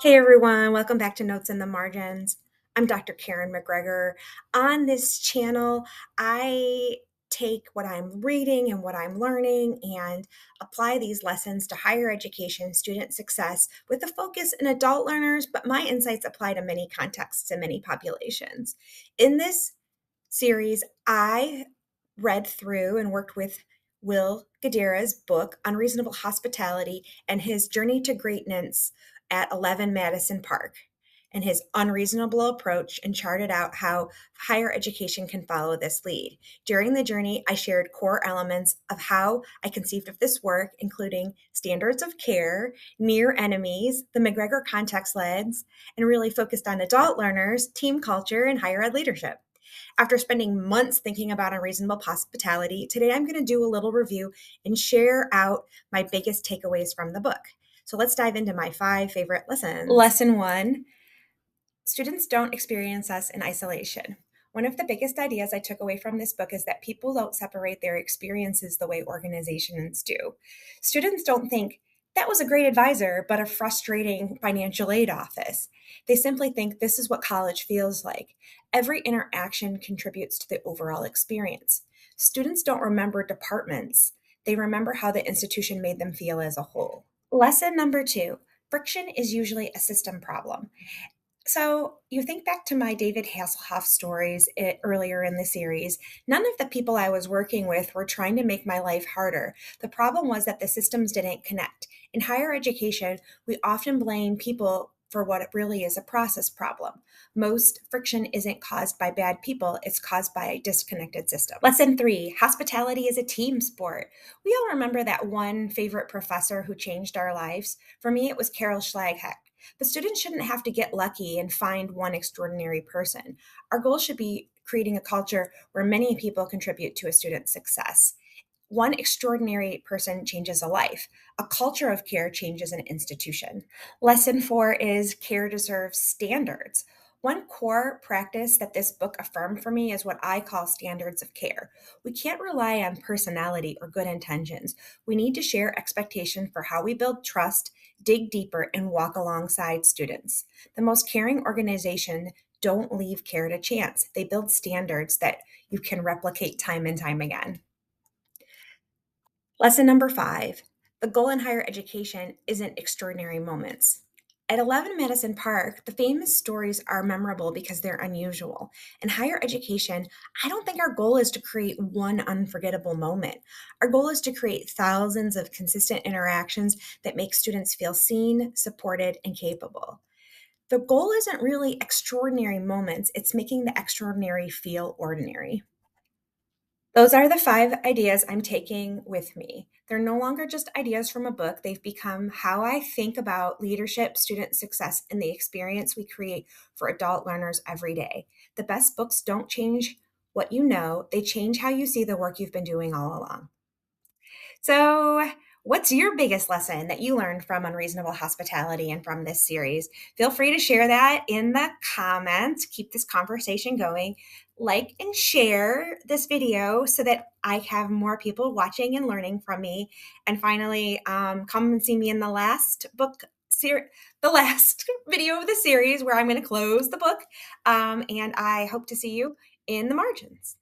Hey everyone, welcome back to Notes in the Margins. I'm Dr. Karen McGregor. On this channel, I take what I'm reading and what I'm learning and apply these lessons to higher education student success with a focus in adult learners, but my insights apply to many contexts and many populations. In this series, I read through and worked with Will Guidera's book, Unreasonable Hospitality, and his journey to greatness at 11 Madison Park, and his unreasonable approach, and charted out how higher education can follow this lead. During the journey, I shared core elements of how I conceived of this work, including standards of care, near enemies, the McGregor context lens, and really focused on adult learners, team culture, and higher ed leadership. After spending months thinking about unreasonable hospitality, today I'm going to do a little review and share out my biggest takeaways from the book. So let's dive into my 5 favorite lessons. Lesson 1, students don't experience us in isolation. One of the biggest ideas I took away from this book is that people don't separate their experiences the way organizations do. Students don't think, that was a great advisor, but a frustrating financial aid office. They simply think this is what college feels like. Every interaction contributes to the overall experience. Students don't remember departments. They remember how the institution made them feel as a whole. Lesson number 2, friction is usually a system problem. So you think back to my David Hasselhoff stories earlier in the series. None of the people I was working with were trying to make my life harder. The problem was that the systems didn't connect. In higher education, we often blame people for what it really is, a process problem. Most friction isn't caused by bad people, it's caused by a disconnected system. Lesson 3, hospitality is a team sport. We all remember that one favorite professor who changed our lives. For me, it was Carol Schlagheck. But students shouldn't have to get lucky and find one extraordinary person. Our goal should be creating a culture where many people contribute to a student's success. One extraordinary person changes a life. A culture of care changes an institution. Lesson 4 is care deserves standards. One core practice that this book affirmed for me is what I call standards of care. We can't rely on personality or good intentions. We need to share expectation for how we build trust, dig deeper, and walk alongside students. The most caring organizations don't leave care to chance. They build standards that you can replicate time and time again. Lesson number 5, the goal in higher education isn't extraordinary moments. At 11 Madison Park, the famous stories are memorable because they're unusual. In higher education, I don't think our goal is to create one unforgettable moment. Our goal is to create thousands of consistent interactions that make students feel seen, supported, and capable. The goal isn't really extraordinary moments, it's making the extraordinary feel ordinary. Those are the 5 ideas I'm taking with me. They're no longer just ideas from a book. They've become how I think about leadership, student success, and the experience we create for adult learners every day. The best books don't change what you know, they change how you see the work you've been doing all along. So, what's your biggest lesson that you learned from Unreasonable Hospitality and from this series? Feel free to share that in the comments. Keep this conversation going. Like and share this video so that I have more people watching and learning from me. And finally, come and see me in the last the last video of the series where I'm going to close the book. And I hope to see you in the margins.